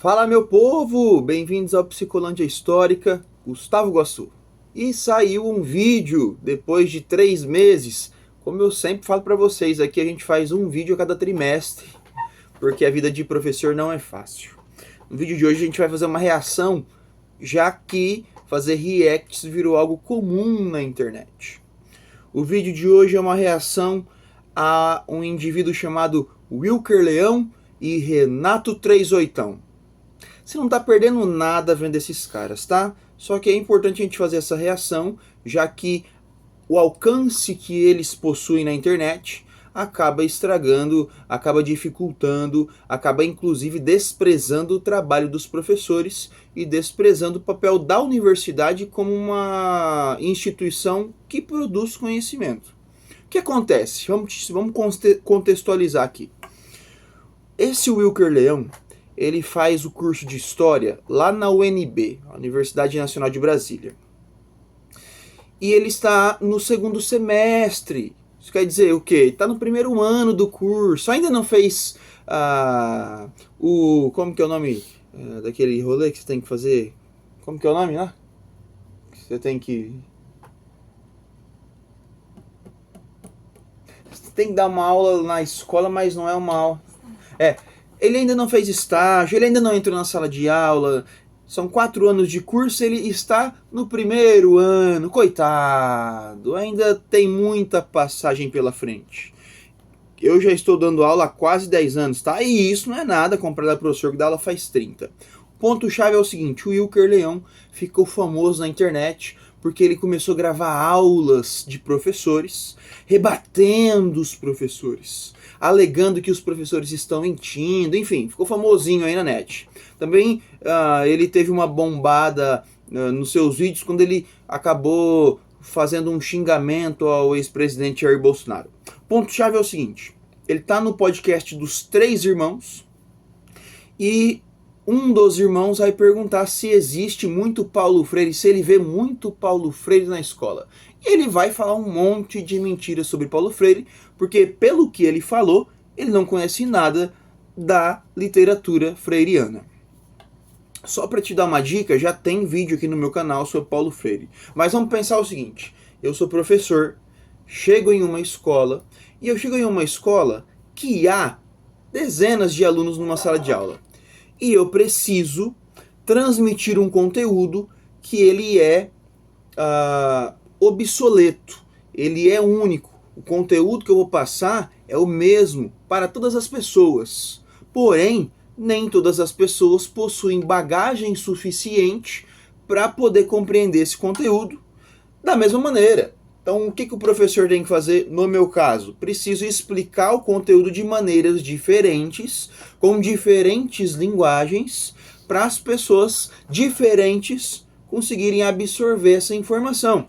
Fala, meu povo! Bem-vindos ao Psicolândia Histórica, Gustavo Guassu. E saiu um vídeo depois de 3 meses. Como eu sempre falo para vocês, aqui a gente faz um vídeo a cada trimestre, porque a vida de professor não é fácil. No vídeo de hoje a gente vai fazer uma reação, já que fazer reacts virou algo comum na internet. O vídeo de hoje é uma reação a um indivíduo chamado Wilker Leão e Renato 38. Você não está perdendo nada vendo esses caras, tá? Só que é importante a gente fazer essa reação, já que o alcance que eles possuem na internet acaba estragando, acaba dificultando, acaba inclusive desprezando o trabalho dos professores e desprezando o papel da universidade como uma instituição que produz conhecimento. O que acontece? Vamos contextualizar aqui. Esse Wilker Leão, ele faz o curso de História lá na UNB, a Universidade Nacional de Brasília. E ele está no segundo semestre. Isso quer dizer o quê? Está no primeiro ano do curso. Ainda não fez como que é o nome daquele rolê que você tem que fazer? Como que é o nome lá? Você tem que... Você tem que dar uma aula na escola, mas não é uma aula. Ele ainda não fez estágio, ele ainda não entrou na sala de aula. São 4 anos de curso, ele está no primeiro ano. Coitado, ainda tem muita passagem pela frente. Eu já estou dando aula há quase 10 anos, tá? E isso não é nada comparado ao professor que dá aula faz 30. O ponto-chave é o seguinte: o Wilker Leão ficou famoso na internet porque ele começou a gravar aulas de professores, rebatendo os professores, alegando que os professores estão mentindo, enfim, ficou famosinho aí na net. Também ele teve uma bombada nos seus vídeos quando ele acabou fazendo um xingamento ao ex-presidente Jair Bolsonaro. O ponto-chave é o seguinte: ele está no podcast dos 3 irmãos e um dos irmãos vai perguntar se existe muito Paulo Freire, se ele vê muito Paulo Freire na escola. E ele vai falar um monte de mentiras sobre Paulo Freire, porque pelo que ele falou, ele não conhece nada da literatura freiriana. Só para te dar uma dica, já tem vídeo aqui no meu canal sobre Paulo Freire. Mas vamos pensar o seguinte: eu sou professor, chego em uma escola, e eu chego em uma escola que há dezenas de alunos numa sala de aula. E eu preciso transmitir um conteúdo que ele é obsoleto, ele é único. O conteúdo que eu vou passar é o mesmo para todas as pessoas. Porém, nem todas as pessoas possuem bagagem suficiente para poder compreender esse conteúdo da mesma maneira. Então, o que o professor tem que fazer no meu caso? Preciso explicar o conteúdo de maneiras diferentes, com diferentes linguagens, para as pessoas diferentes conseguirem absorver essa informação.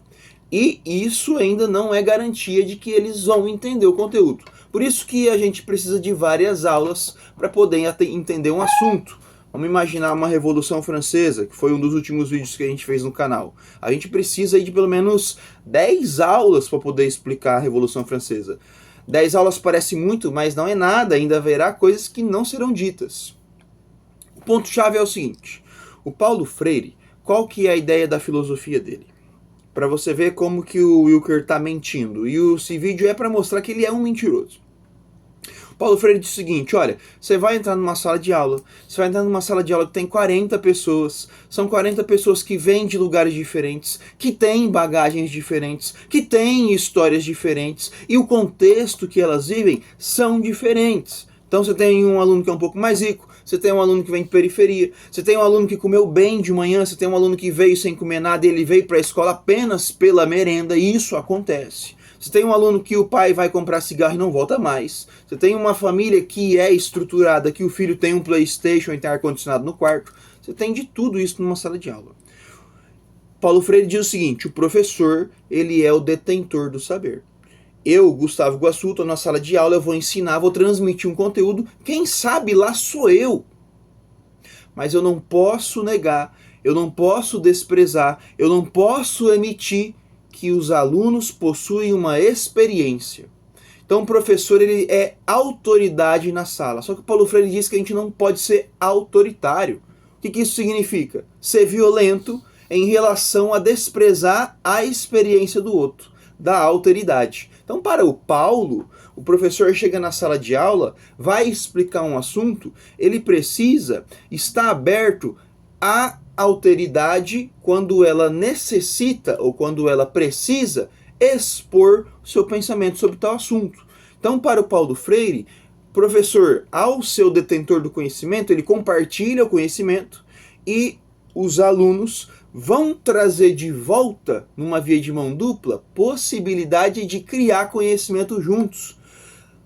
E isso ainda não é garantia de que eles vão entender o conteúdo. Por isso que a gente precisa de várias aulas para poder entender um assunto. Vamos imaginar uma Revolução Francesa, que foi um dos últimos vídeos que a gente fez no canal. A gente precisa aí de pelo menos 10 aulas para poder explicar a Revolução Francesa. 10 aulas parece muito, mas não é nada, ainda haverá coisas que não serão ditas. O ponto-chave é o seguinte: o Paulo Freire, qual que é a ideia da filosofia dele? Para você ver como que o Wilker está mentindo. E esse vídeo é para mostrar que ele é um mentiroso. Paulo Freire diz o seguinte: olha, você vai entrar numa sala de aula, você vai entrar numa sala de aula que tem 40 pessoas, são 40 pessoas que vêm de lugares diferentes, que têm bagagens diferentes, que têm histórias diferentes, e o contexto que elas vivem são diferentes. Então você tem um aluno que é um pouco mais rico, você tem um aluno que vem de periferia, você tem um aluno que comeu bem de manhã, você tem um aluno que veio sem comer nada e ele veio para a escola apenas pela merenda, e isso acontece. Você tem um aluno que o pai vai comprar cigarro e não volta mais. Você tem uma família que é estruturada, que o filho tem um PlayStation e tem ar-condicionado no quarto. Você tem de tudo isso numa sala de aula. Paulo Freire diz o seguinte: o professor, ele é o detentor do saber. Eu, Gustavo Guassu, estou na sala de aula, eu vou ensinar, vou transmitir um conteúdo. Quem sabe lá sou eu. Mas eu não posso negar, eu não posso desprezar, eu não posso emitir que os alunos possuem uma experiência. Então o professor ele é autoridade na sala. Só que o Paulo Freire diz que a gente não pode ser autoritário. O que isso significa? Ser violento em relação a desprezar a experiência do outro, da alteridade. Então, para o Paulo, o professor chega na sala de aula, vai explicar um assunto, ele precisa estar aberto à alteridade quando ela necessita ou quando ela precisa expor seu pensamento sobre tal assunto. Então, para o Paulo Freire, professor, ao seu detentor do conhecimento, ele compartilha o conhecimento e os alunos vão trazer de volta, numa via de mão dupla, possibilidade de criar conhecimento juntos.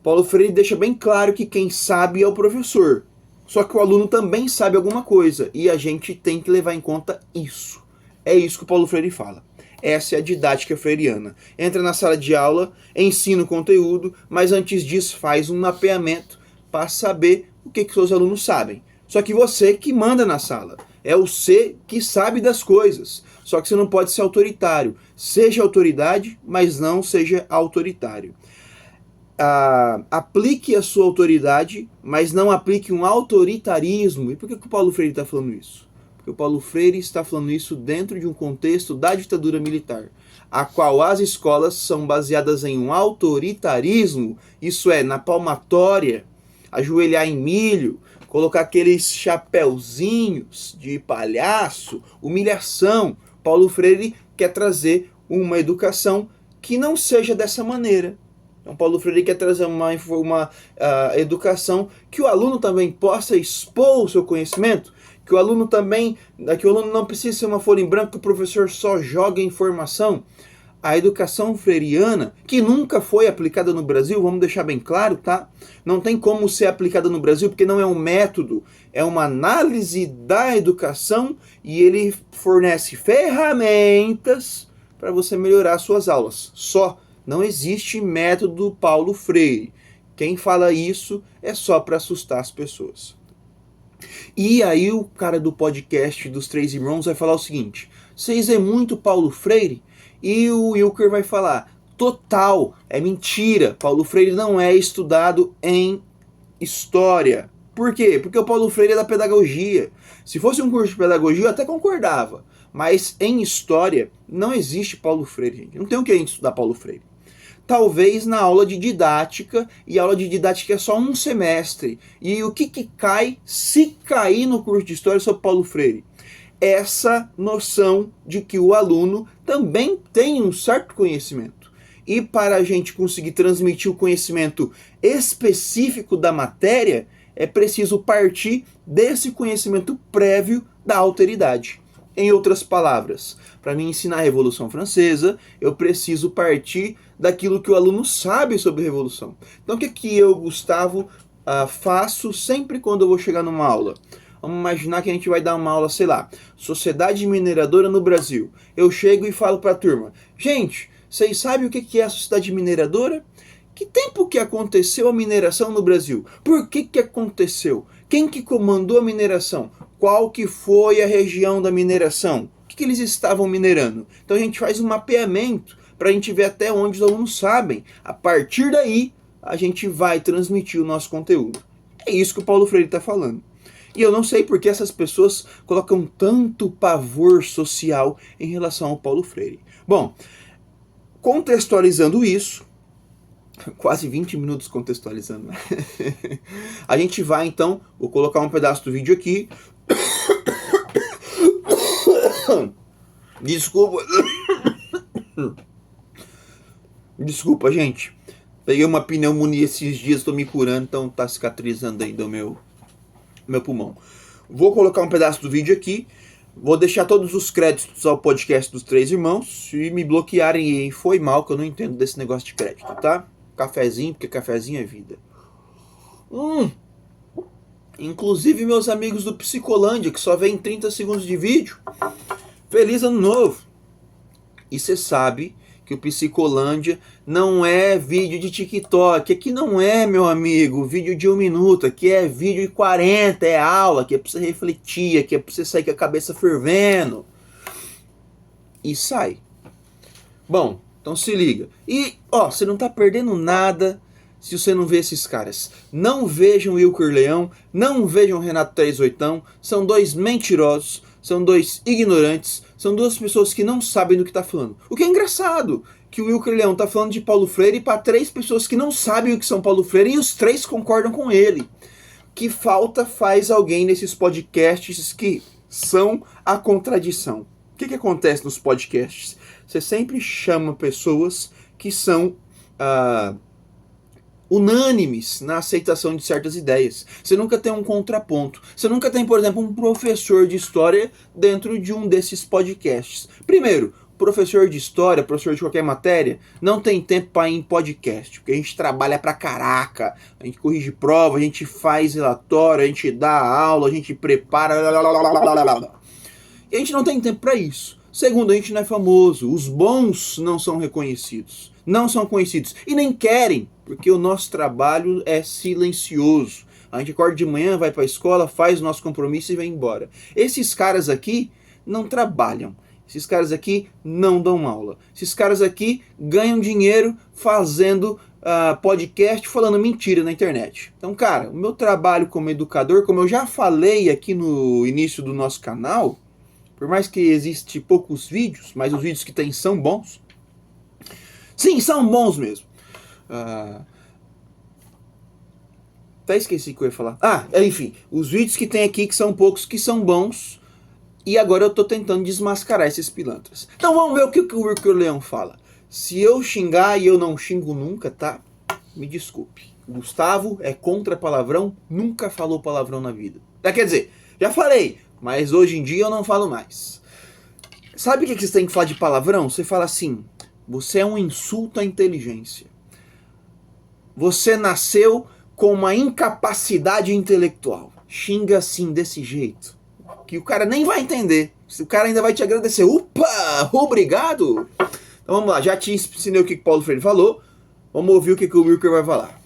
Paulo Freire deixa bem claro que quem sabe é o professor. Só que o aluno também sabe alguma coisa e a gente tem que levar em conta isso. É isso que o Paulo Freire fala. Essa é a didática freiriana. Entra na sala de aula, ensina o conteúdo, mas antes disso faz um mapeamento para saber o que seus alunos sabem. Só que você que manda na sala. É o você que sabe das coisas. Só que você não pode ser autoritário. Seja autoridade, mas não seja autoritário. Aplique a sua autoridade, mas não aplique um autoritarismo. E por que o Paulo Freire está falando isso? Porque o Paulo Freire está falando isso dentro de um contexto da ditadura militar, a qual as escolas são baseadas em um autoritarismo, isso é, na palmatória, ajoelhar em milho, colocar aqueles chapéuzinhos de palhaço, humilhação. Paulo Freire quer trazer uma educação que não seja dessa maneira. Então, Paulo Freire quer trazer uma educação que o aluno também possa expor o seu conhecimento, que o aluno não precise ser uma folha em branco que o professor só joga informação. A educação freiriana, que nunca foi aplicada no Brasil, vamos deixar bem claro, tá? Não tem como ser aplicada no Brasil, porque não é um método, é uma análise da educação e ele fornece ferramentas para você melhorar suas aulas. Só não existe método Paulo Freire. Quem fala isso é só para assustar as pessoas. E aí o cara do podcast dos Três Irmãos vai falar o seguinte: vocês é muito Paulo Freire? E o Wilker vai falar: total, é mentira, Paulo Freire não é estudado em história. Por quê? Porque o Paulo Freire é da pedagogia. Se fosse um curso de pedagogia eu até concordava, mas em história não existe Paulo Freire, gente. Não tem o que a gente estudar Paulo Freire. Talvez na aula de didática, e a aula de didática é só um semestre. E o que cai, se cair no curso de história sobre Paulo Freire? Essa noção de que o aluno também tem um certo conhecimento. E para a gente conseguir transmitir o conhecimento específico da matéria, é preciso partir desse conhecimento prévio da alteridade. Em outras palavras, para me ensinar a Revolução Francesa, eu preciso partir daquilo que o aluno sabe sobre a Revolução. Então o que eu, Gustavo, faço sempre quando eu vou chegar numa aula? Vamos imaginar que a gente vai dar uma aula, sei lá, Sociedade Mineradora no Brasil. Eu chego e falo para a turma: gente, vocês sabem o que é a Sociedade Mineradora? Que tempo que aconteceu a mineração no Brasil? Por que aconteceu? Quem que comandou a mineração? Qual que foi a região da mineração? O que eles estavam minerando? Então a gente faz um mapeamento para a gente ver até onde os alunos sabem. A partir daí, a gente vai transmitir o nosso conteúdo. É isso que o Paulo Freire está falando. E eu não sei por que essas pessoas colocam tanto pavor social em relação ao Paulo Freire. Bom, contextualizando isso, quase 20 minutos contextualizando, né? A gente vai então, vou colocar um pedaço do vídeo aqui. Desculpa, gente. Peguei uma pneumonia esses dias, estou me curando, então tá cicatrizando ainda o meu pulmão. Vou colocar um pedaço do vídeo aqui. Vou deixar todos os créditos ao podcast dos Três Irmãos. Se me bloquearem, foi mal, que eu não entendo desse negócio de crédito, tá? Cafezinho, porque cafezinho é vida. Inclusive meus amigos do Psicolândia, que só vem 30 segundos de vídeo. Feliz ano novo! E você sabe que o Psicolândia não é vídeo de TikTok. Aqui não é, meu amigo, vídeo de 1 minuto. Aqui é vídeo de 40, é aula. Aqui é pra você refletir, aqui é pra você sair com a cabeça fervendo. E sai. Bom, então se liga. E, ó, você não tá perdendo nada se você não vê esses caras. Não vejam Wilker Leão, não vejam Renato 38, são dois mentirosos, são dois ignorantes, são duas pessoas que não sabem do que tá falando. O que é engraçado, que o Wilker Leão tá falando de Paulo Freire para 3 pessoas que não sabem o que são Paulo Freire e os 3 concordam com ele. Que falta faz alguém nesses podcasts que são a contradição? O que acontece nos podcasts? Você sempre chama pessoas que são unânimes na aceitação de certas ideias. Você nunca tem um contraponto. Você nunca tem, por exemplo, um professor de história dentro de um desses podcasts. Primeiro, professor de história, professor de qualquer matéria, não tem tempo para ir em podcast, porque a gente trabalha pra caraca, a gente corrige prova, a gente faz relatório, a gente dá aula, a gente prepara, e a gente não tem tempo para isso. Segundo, a gente não é famoso, os bons não são reconhecidos, não são conhecidos, e nem querem, porque o nosso trabalho é silencioso. A gente acorda de manhã, vai para a escola, faz o nosso compromisso e vai embora. Esses caras aqui não trabalham. Esses caras aqui não dão aula. Esses caras aqui ganham dinheiro fazendo podcast, falando mentira na internet. Então, cara, o meu trabalho como educador, como eu já falei aqui no início do nosso canal, por mais que existe poucos vídeos, mas os vídeos que tem são bons. Sim, são bons mesmo. Até esqueci o que eu ia falar. Enfim, os vídeos que tem aqui, que são poucos, que são bons. E agora eu tô tentando desmascarar esses pilantras. Então vamos ver o que o Wilker Leão fala. Se eu xingar e eu não xingo nunca, tá? Me desculpe. Gustavo é contra palavrão, nunca falou palavrão na vida. Quer dizer, já falei, mas hoje em dia eu não falo mais. Sabe o que você tem que falar de palavrão? Você fala assim, você é um insulto à inteligência. Você nasceu com uma incapacidade intelectual. Xinga assim, desse jeito, que o cara nem vai entender. O cara ainda vai te agradecer. Opa, obrigado. Então vamos lá, já te ensinei o que Paulo Freire falou. Vamos ouvir o que o Wilker vai falar.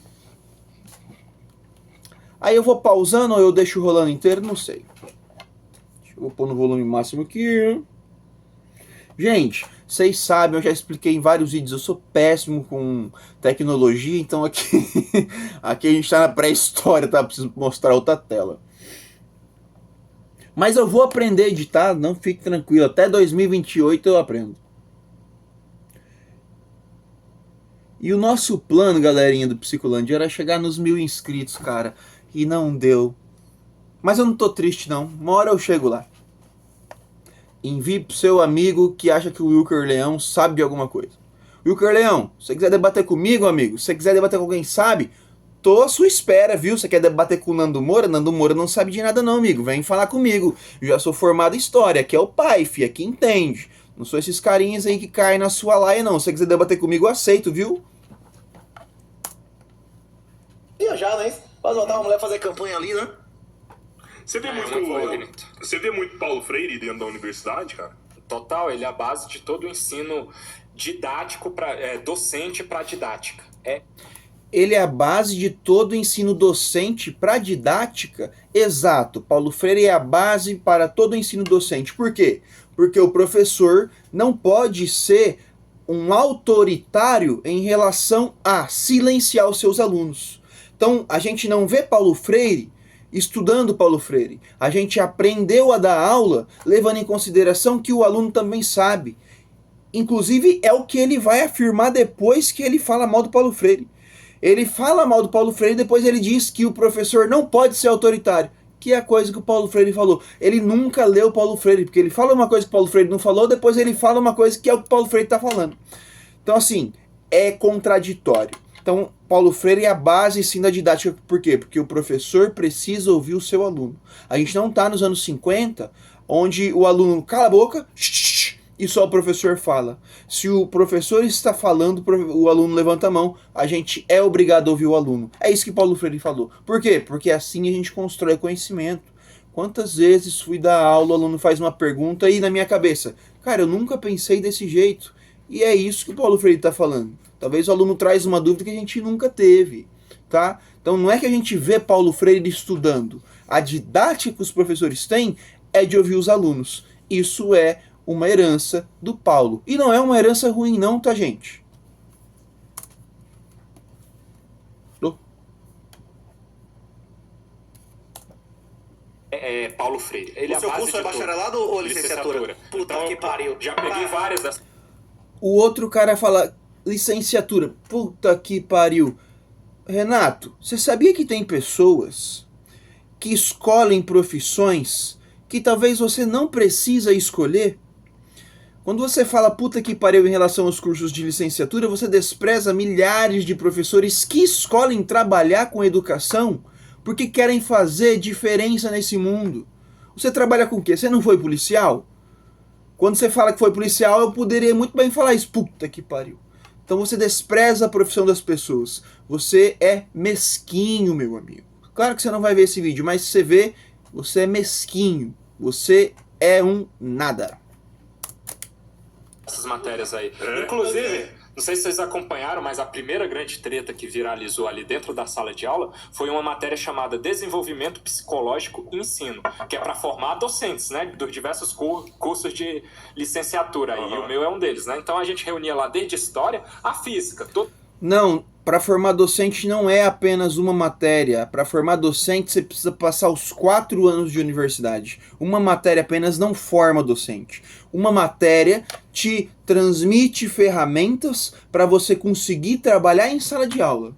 Aí eu vou pausando ou eu deixo rolando inteiro, não sei. Eu vou pôr no volume máximo aqui. Gente, vocês sabem, eu já expliquei em vários vídeos, eu sou péssimo com tecnologia, então aqui, aqui a gente tá na pré-história, tá? Preciso mostrar outra tela. Mas eu vou aprender a editar, não fique tranquilo, até 2028 eu aprendo. E o nosso plano, galerinha do Psicolândia, era chegar nos 1000 inscritos, cara, e não deu. Mas eu não tô triste não, uma hora eu chego lá. Envie pro seu amigo que acha que o Wilker Leão sabe de alguma coisa. Wilker Leão, se você quiser debater comigo, amigo, se você quiser debater com alguém que sabe, tô à sua espera, viu? Você quer debater com o Nando Moura? Nando Moura não sabe de nada não, amigo. Vem falar comigo. Eu já sou formado em história, aqui é o pai, fi, aqui entende. Não sou esses carinhas aí que caem na sua laia, não. Se você quiser debater comigo, eu aceito, viu? Já, né? Pode botar uma mulher fazer campanha ali, né? Você vê muito Paulo Freire dentro da universidade, cara? Total, ele é a base de todo o ensino didático, docente para didática. Ele é a base de todo o ensino docente para didática? Exato, Paulo Freire é a base para todo o ensino docente. Por quê? Porque o professor não pode ser um autoritário em relação a silenciar os seus alunos. Então, a gente não vê Paulo Freire estudando Paulo Freire. A gente aprendeu a dar aula levando em consideração que o aluno também sabe. Inclusive, é o que ele vai afirmar depois que ele fala mal do Paulo Freire. Ele fala mal do Paulo Freire, depois ele diz que o professor não pode ser autoritário, que é a coisa que o Paulo Freire falou. Ele nunca leu Paulo Freire, porque ele fala uma coisa que o Paulo Freire não falou, depois ele fala uma coisa que é o que o Paulo Freire está falando. Então, assim, é contraditório. Então, Paulo Freire é a base, sim, da didática. Por quê? Porque o professor precisa ouvir o seu aluno. A gente não está nos anos 50, onde o aluno cala a boca e só o professor fala. Se o professor está falando, o aluno levanta a mão, a gente é obrigado a ouvir o aluno. É isso que Paulo Freire falou. Por quê? Porque assim a gente constrói conhecimento. Quantas vezes fui dar aula, o aluno faz uma pergunta e na minha cabeça, cara, eu nunca pensei desse jeito. E é isso que o Paulo Freire está falando. Talvez o aluno traz uma dúvida que a gente nunca teve, tá? Então não é que a gente vê Paulo Freire estudando. A didática que os professores têm é de ouvir os alunos. Isso é uma herança do Paulo. E não é uma herança ruim não, tá, gente? Paulo Freire. Ele O seu curso é bacharelado ou licenciatura? Puta Então, que pariu. Já peguei várias das... O outro cara fala, licenciatura, puta que pariu. Renato, você sabia que tem pessoas que escolhem profissões que talvez você não precisa escolher? Quando você fala puta que pariu em relação aos cursos de licenciatura, você despreza milhares de professores que escolhem trabalhar com educação porque querem fazer diferença nesse mundo. Você trabalha com o quê? Você não foi policial? Quando você fala que foi policial, eu poderia muito bem falar isso. Puta que pariu. Então você despreza a profissão das pessoas. Você é mesquinho, meu amigo. Claro que você não vai ver esse vídeo, mas se você vê, você é mesquinho. Você é um nada. Essas matérias aí. Inclusive, não sei se vocês acompanharam, mas a primeira grande treta que viralizou ali dentro da sala de aula foi uma matéria chamada Desenvolvimento Psicológico e Ensino, que é para formar docentes, né, dos diversos cursos de licenciatura. E o meu é um deles, né? Então a gente reunia lá desde história a física. Não, para formar docente não é apenas uma matéria. Para formar docente você precisa passar os 4 anos de universidade. Uma matéria apenas não forma docente. Uma matéria te transmite ferramentas para você conseguir trabalhar em sala de aula.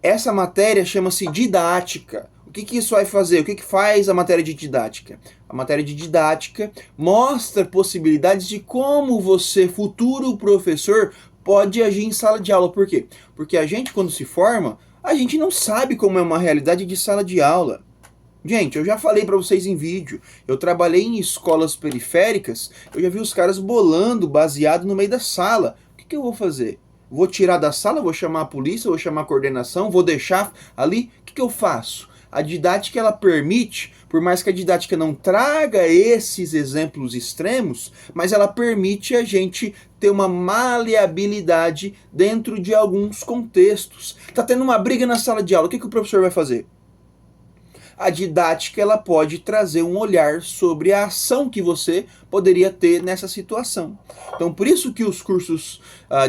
Essa matéria chama-se didática. O que isso vai fazer? O que faz a matéria de didática? A matéria de didática mostra possibilidades de como você, futuro professor, pode agir em sala de aula. Por quê? Porque a gente, quando se forma, a gente não sabe como é uma realidade de sala de aula. Gente, eu já falei pra vocês em vídeo, eu trabalhei em escolas periféricas, eu já vi os caras bolando baseado no meio da sala. O que eu vou fazer? Vou tirar da sala, vou chamar a polícia, vou chamar a coordenação, vou deixar ali? O que eu faço? A didática, ela permite, por mais que a didática não traga esses exemplos extremos, mas ela permite a gente ter uma maleabilidade dentro de alguns contextos. Tá tendo uma briga na sala de aula, o que o professor vai fazer? A didática, ela pode trazer um olhar sobre a ação que você poderia ter nessa situação. Então, por isso que os cursos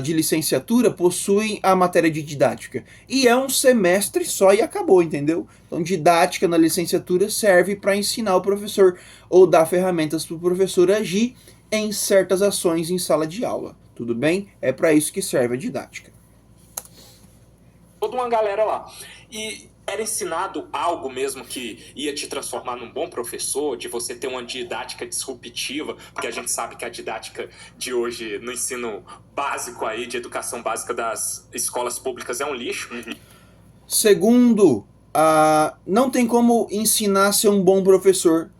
de licenciatura possuem a matéria de didática. E é um semestre só e acabou, entendeu? Então, didática na licenciatura serve para ensinar o professor ou dar ferramentas para o professor agir em certas ações em sala de aula. Tudo bem? É para isso que serve a didática. Toda uma galera lá. E era ensinado algo mesmo que ia te transformar num bom professor, de você ter uma didática disruptiva, porque a gente sabe que a didática de hoje no ensino básico aí, de educação básica das escolas públicas é um lixo. Segundo, não tem como ensinar a ser um bom professor,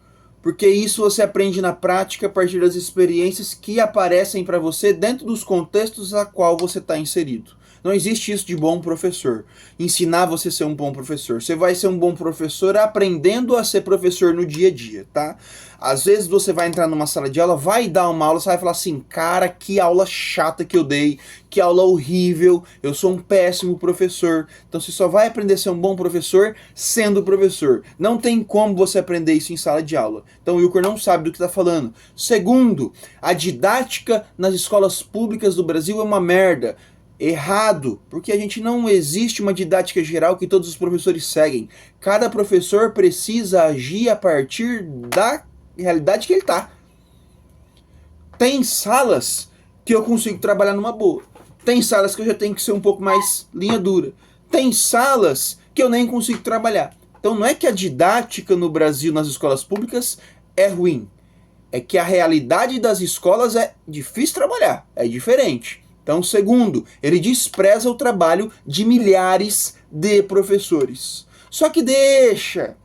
porque isso você aprende na prática a partir das experiências que aparecem para você dentro dos contextos a qual você está inserido. Não existe isso de bom professor. Ensinar você a ser um bom professor. Você vai ser um bom professor aprendendo a ser professor no dia a dia, tá? Às vezes você vai entrar numa sala de aula, vai dar uma aula, você vai falar assim, cara, que aula chata que eu dei, que aula horrível, eu sou um péssimo professor. Então você só vai aprender a ser um bom professor sendo professor. Não tem como você aprender isso em sala de aula. Então o Wilker não sabe do que está falando. Segundo, a didática nas escolas públicas do Brasil é uma merda. Errado, porque a gente não existe uma didática geral que todos os professores seguem. Cada professor precisa agir a partir da realidade que ele está. Tem salas que eu consigo trabalhar numa boa. Tem salas que eu já tenho que ser um pouco mais linha dura. Tem salas que eu nem consigo trabalhar. Então não é que a didática no Brasil, nas escolas públicas, é ruim. É que a realidade das escolas é difícil trabalhar, é diferente. Então, segundo, ele despreza o trabalho de milhares de professores. Só que deixa,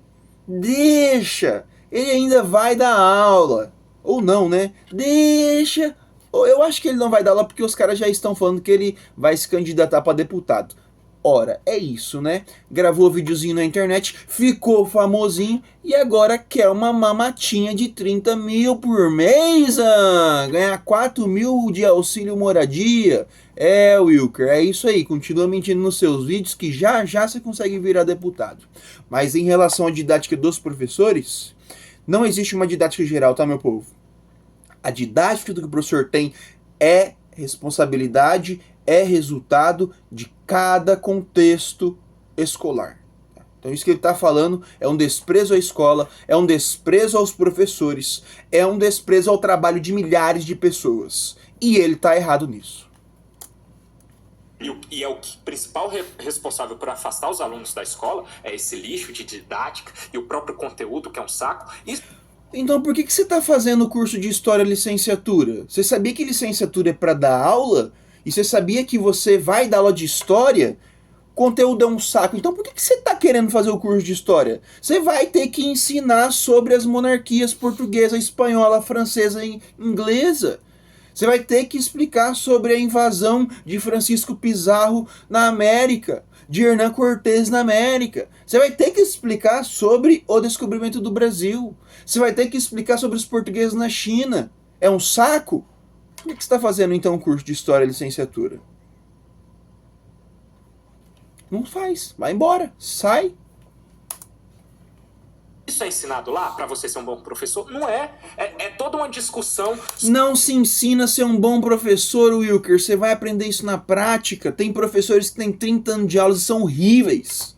ele ainda vai dar aula. Ou não, né? Deixa. Eu acho que ele não vai dar aula porque os caras já estão falando que ele vai se candidatar para deputado. Ora, é isso, né? Gravou videozinho na internet, ficou famosinho e agora quer uma mamatinha de 30 mil por mês, ganhar 4 mil de auxílio moradia. É, Wilker, é isso aí, continua mentindo nos seus vídeos que já você consegue virar deputado. Mas em relação à didática dos professores, não existe uma didática geral, tá, meu povo? A didática do que o professor tem é responsabilidade, é resultado de cada contexto escolar. Então isso que ele está falando é um desprezo à escola, é um desprezo aos professores, é um desprezo ao trabalho de milhares de pessoas. E ele está errado nisso. E é o principal responsável por afastar os alunos da escola, é esse lixo de didática e o próprio conteúdo, que é um saco. Então por que você está fazendo o curso de História Licenciatura? Você sabia que licenciatura é para dar aula? E você sabia que você vai dar aula de História? Conteúdo é um saco. Então por que você está querendo fazer o curso de História? Você vai ter que ensinar sobre as monarquias portuguesa, espanhola, francesa e inglesa. Você vai ter que explicar sobre a invasão de Francisco Pizarro na América, de Hernán Cortés na América. Você vai ter que explicar sobre o descobrimento do Brasil. Você vai ter que explicar sobre os portugueses na China. É um saco? Por que você está fazendo então um curso de História e Licenciatura? Não faz. Vai embora. Sai. Isso é ensinado lá para você ser um bom professor? Não é. É toda uma discussão. Não se ensina a ser um bom professor, Wilker. Você vai aprender isso na prática. Tem professores que têm 30 anos de aulas e são horríveis.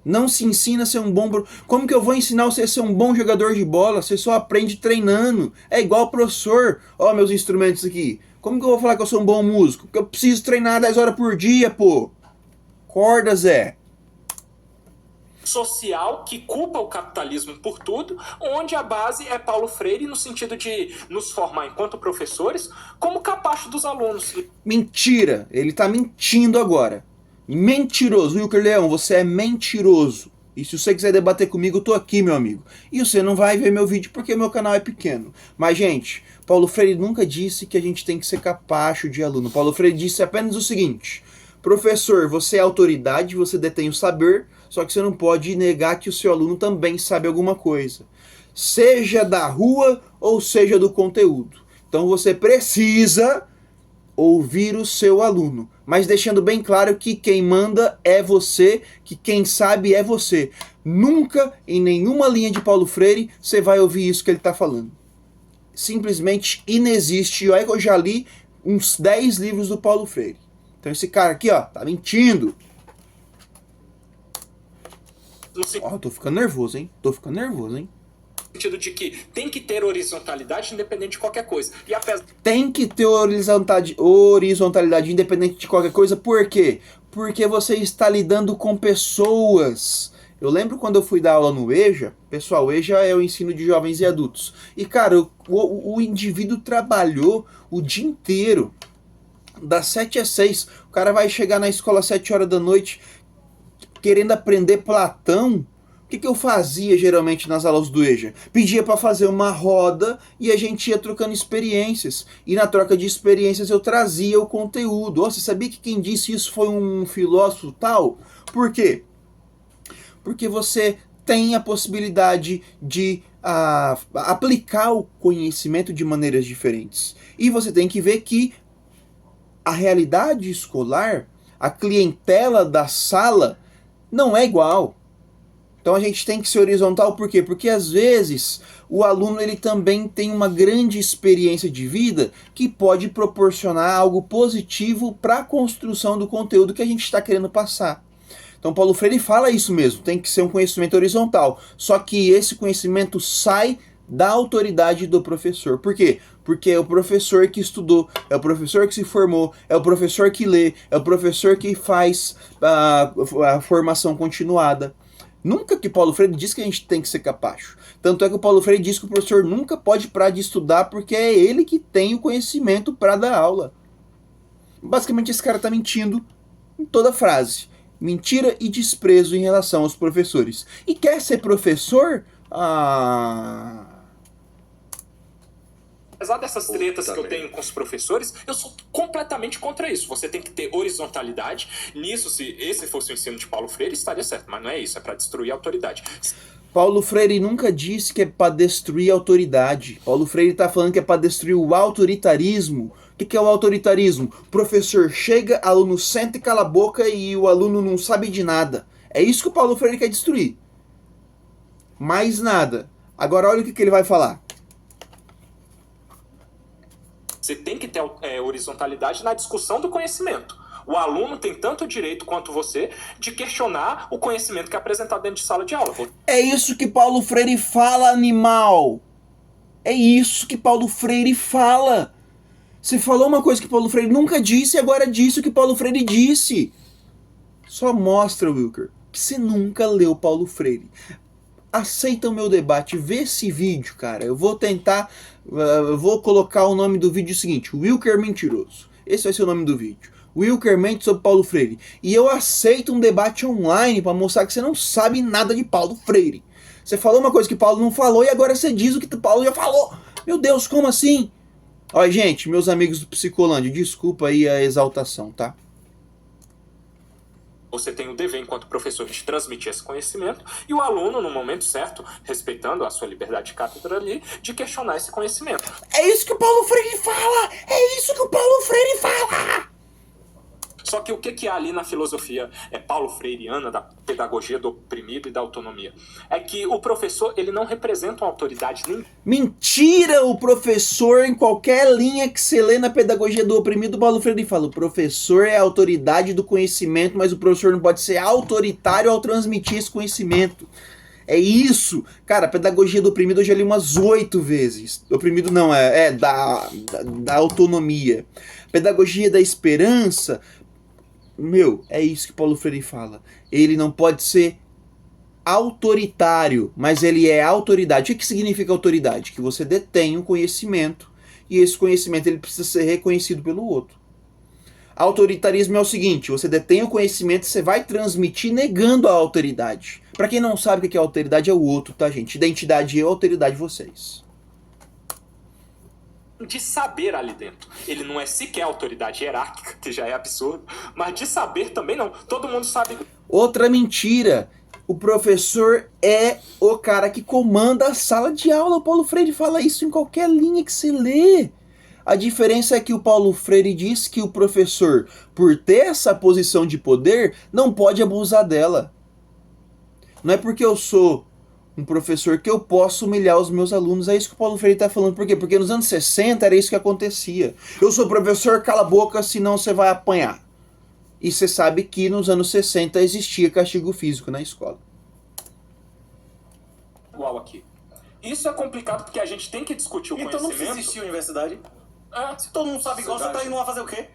Não se ensina a ser um bom... Como que eu vou ensinar você a ser um bom jogador de bola? Você só aprende treinando. É igual professor. Ó, meus instrumentos aqui. Como que eu vou falar que eu sou um bom músico? Porque eu preciso treinar 10 horas por dia, pô. Acorda, Zé. Social que culpa o capitalismo por tudo, onde a base é Paulo Freire no sentido de nos formar enquanto professores como capacho dos alunos. Mentira. Ele tá mentindo agora. Mentiroso. Wilker Leão, você é mentiroso. E se você quiser debater comigo, eu tô aqui, meu amigo. E você não vai ver meu vídeo porque meu canal é pequeno. Mas, gente, Paulo Freire nunca disse que a gente tem que ser capacho de aluno. Paulo Freire disse apenas o seguinte: professor, você é autoridade, você detém o saber, só que você não pode negar que o seu aluno também sabe alguma coisa. Seja da rua ou seja do conteúdo. Então você precisa ouvir o seu aluno, mas deixando bem claro que quem manda é você, que quem sabe é você. Nunca, em nenhuma linha de Paulo Freire, você vai ouvir isso que ele está falando. Simplesmente inexiste. Olha que eu já li uns 10 livros do Paulo Freire. Então esse cara aqui, ó, tá mentindo. Ó, tô ficando nervoso, hein? Tô ficando nervoso, hein? No sentido de que tem que ter horizontalidade independente de qualquer coisa. E apesar... Tem que ter horizontalidade independente de qualquer coisa. Por quê? Porque você está lidando com pessoas. Eu lembro quando eu fui dar aula no EJA. Pessoal, o EJA é o ensino de jovens e adultos. E, cara, o indivíduo trabalhou o dia inteiro. Das 7 às 6. O cara vai chegar na escola às 7 horas da noite querendo aprender Platão. O que eu fazia geralmente nas aulas do EJA? Pedia para fazer uma roda e a gente ia trocando experiências. E na troca de experiências eu trazia o conteúdo. Oh, você sabia que quem disse isso foi um filósofo tal? Por quê? Porque você tem a possibilidade de aplicar o conhecimento de maneiras diferentes. E você tem que ver que a realidade escolar, a clientela da sala, não é igual. Então a gente tem que ser horizontal, por quê? Porque às vezes o aluno ele também tem uma grande experiência de vida que pode proporcionar algo positivo para a construção do conteúdo que a gente está querendo passar. Então Paulo Freire fala isso mesmo, tem que ser um conhecimento horizontal. Só que esse conhecimento sai da autoridade do professor. Por quê? Porque é o professor que estudou, é o professor que se formou, é o professor que lê, é o professor que faz a formação continuada. Nunca que Paulo Freire diz que a gente tem que ser capacho. Tanto é que o Paulo Freire diz que o professor nunca pode parar de estudar porque é ele que tem o conhecimento para dar aula. Basicamente esse cara está mentindo em toda frase. Mentira e desprezo em relação aos professores. E quer ser professor? Apesar dessas tretas que eu tenho com os professores, eu sou completamente contra isso. Você tem que ter horizontalidade. Nisso, se esse fosse o ensino de Paulo Freire, estaria certo. Mas não é isso, é para destruir a autoridade. Paulo Freire nunca disse que é para destruir a autoridade. Paulo Freire está falando que é para destruir o autoritarismo. O que é o autoritarismo? O professor chega, aluno senta e cala a boca e o aluno não sabe de nada. É isso que o Paulo Freire quer destruir. Mais nada. Agora olha o que ele vai falar. Você tem que ter horizontalidade na discussão do conhecimento. O aluno tem tanto direito quanto você de questionar o conhecimento que é apresentado dentro de sala de aula. É isso que Paulo Freire fala, animal. É isso que Paulo Freire fala. Você falou uma coisa que Paulo Freire nunca disse e agora disse o que Paulo Freire disse. Só mostra, Wilker, que você nunca leu Paulo Freire. Aceita o meu debate, vê esse vídeo, cara. Eu vou tentar, eu vou colocar o nome do vídeo seguinte, Wilker Mentiroso. Esse vai ser o nome do vídeo. Wilker mente sobre Paulo Freire. E eu aceito um debate online para mostrar que você não sabe nada de Paulo Freire. Você falou uma coisa que Paulo não falou e agora você diz o que Paulo já falou. Meu Deus, como assim? Olha, gente, meus amigos do Psicolândia, desculpa aí a exaltação, tá? Você tem o dever, enquanto professor, de transmitir esse conhecimento e o aluno, no momento certo, respeitando a sua liberdade de cátedra ali, de questionar esse conhecimento. É isso que o Paulo Freire fala! É isso que o Paulo Freire fala! Só que o que há ali na filosofia Paulo Freireana, da pedagogia do oprimido e da autonomia? É que o professor, ele não representa uma autoridade nem... Mentira! O professor, em qualquer linha que você lê na pedagogia do oprimido, Paulo Freire fala, o professor é a autoridade do conhecimento, mas o professor não pode ser autoritário ao transmitir esse conhecimento. É isso! Cara, a pedagogia do oprimido eu já li umas 8 vezes. Oprimido não, da autonomia. Pedagogia da esperança... Meu, é isso que Paulo Freire fala. Ele não pode ser autoritário, mas ele é autoridade. O que significa autoridade? Que você detém um conhecimento e esse conhecimento ele precisa ser reconhecido pelo outro. Autoritarismo é o seguinte, você detém o conhecimento e você vai transmitir negando a autoridade. Pra quem não sabe o que é autoridade, é o outro, tá, gente? Identidade eu, autoridade vocês. De saber ali dentro. Ele não é sequer autoridade hierárquica, que já é absurdo, mas de saber também não. Todo mundo sabe. Outra mentira. O professor é o cara que comanda a sala de aula. O Paulo Freire fala isso em qualquer linha que você lê. A diferença é que o Paulo Freire diz que o professor, por ter essa posição de poder, não pode abusar dela. Não é porque eu sou um professor que eu posso humilhar os meus alunos. É isso que o Paulo Freire está falando. Por quê? Porque nos anos 60 era isso que acontecia. Eu sou professor, cala a boca, senão você vai apanhar. E você sabe que nos anos 60 existia castigo físico na escola. Igual aqui. Isso é complicado porque a gente tem que discutir o Então não conhecimento. precisa existir universidade. Se todo mundo sabe igual, você tá indo lá fazer o quê?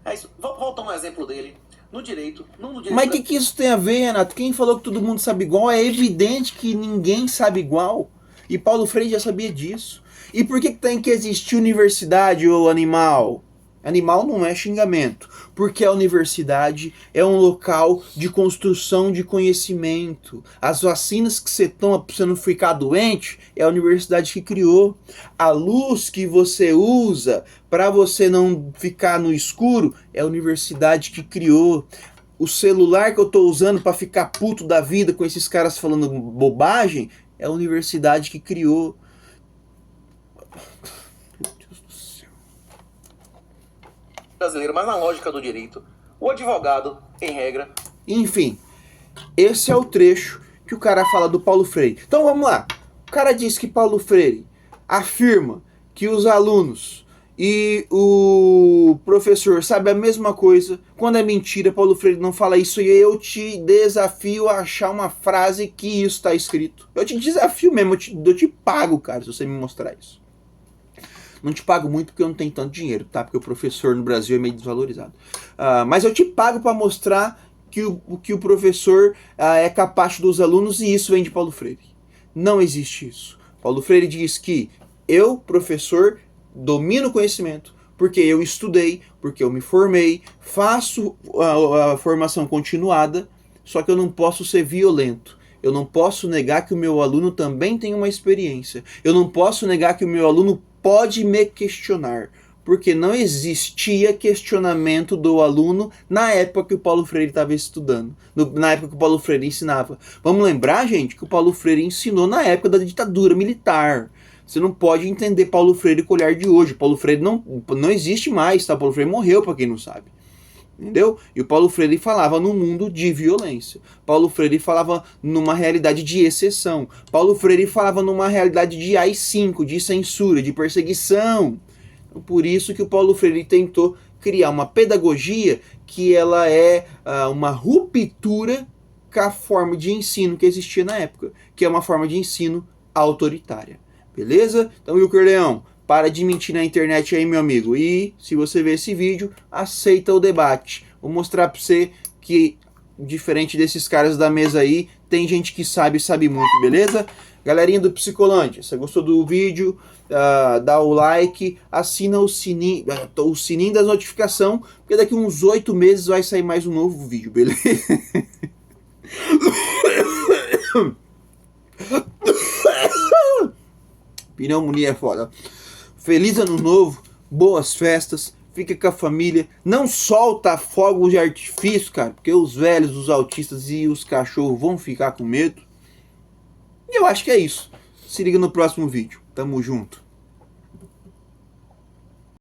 É isso. Volta um exemplo dele. No direito, não no direito. Mas o que isso tem a ver, Renato? Quem falou que todo mundo sabe igual? É evidente que ninguém sabe igual. E Paulo Freire já sabia disso. E por que tem que existir universidade, ô animal? Animal não é xingamento. Porque a universidade é um local de construção de conhecimento. As vacinas que você toma para você não ficar doente é a universidade que criou. A luz que você usa para você não ficar no escuro é a universidade que criou. O celular que eu tô usando para ficar puto da vida com esses caras falando bobagem é a universidade que criou. Brasileiro, mas na lógica do direito, o advogado, em regra... Enfim, esse é o trecho que o cara fala do Paulo Freire. Então vamos lá. O cara diz que Paulo Freire afirma que os alunos e o professor sabem a mesma coisa. Quando é mentira, Paulo Freire não fala isso. E eu te desafio a achar uma frase que isso está escrito. Eu te desafio mesmo, eu te pago, cara, se você me mostrar isso. Não te pago muito porque eu não tenho tanto dinheiro, tá? Porque o professor no Brasil é meio desvalorizado. Mas eu te pago para mostrar que o professor é capacho dos alunos e isso vem de Paulo Freire. Não existe isso. Paulo Freire diz que eu, professor, domino o conhecimento porque eu estudei, porque eu me formei, faço a formação continuada, só que eu não posso ser violento. Eu não posso negar que o meu aluno também tem uma experiência. Eu não posso negar que o meu aluno pode me questionar, porque não existia questionamento do aluno na época que o Paulo Freire estava estudando, na época que o Paulo Freire ensinava. Vamos lembrar, gente, que o Paulo Freire ensinou na época da ditadura militar. Você não pode entender Paulo Freire com o olhar de hoje. Paulo Freire não existe mais, tá? Paulo Freire morreu, para quem não sabe. Entendeu? E o Paulo Freire falava num mundo de violência. Paulo Freire falava numa realidade de exceção. Paulo Freire falava numa realidade de AI-5, de censura, de perseguição. Por isso que o Paulo Freire tentou criar uma pedagogia que ela é uma ruptura com a forma de ensino que existia na época, que é uma forma de ensino autoritária. Beleza? Então, Wilker Leão, para de mentir na internet aí, meu amigo. E, se você ver esse vídeo, aceita o debate. Vou mostrar para você que, diferente desses caras da mesa aí, tem gente que sabe muito, beleza? Galerinha do Psicolândia, se gostou do vídeo, dá o like, assina o sininho das notificações, porque daqui uns 8 meses vai sair mais um novo vídeo, beleza? Pneumonia é foda. Feliz ano novo, boas festas, fica com a família, não solta fogos de artifício, cara, porque os velhos, os autistas e os cachorros vão ficar com medo. E eu acho que é isso. Se liga no próximo vídeo. Tamo junto.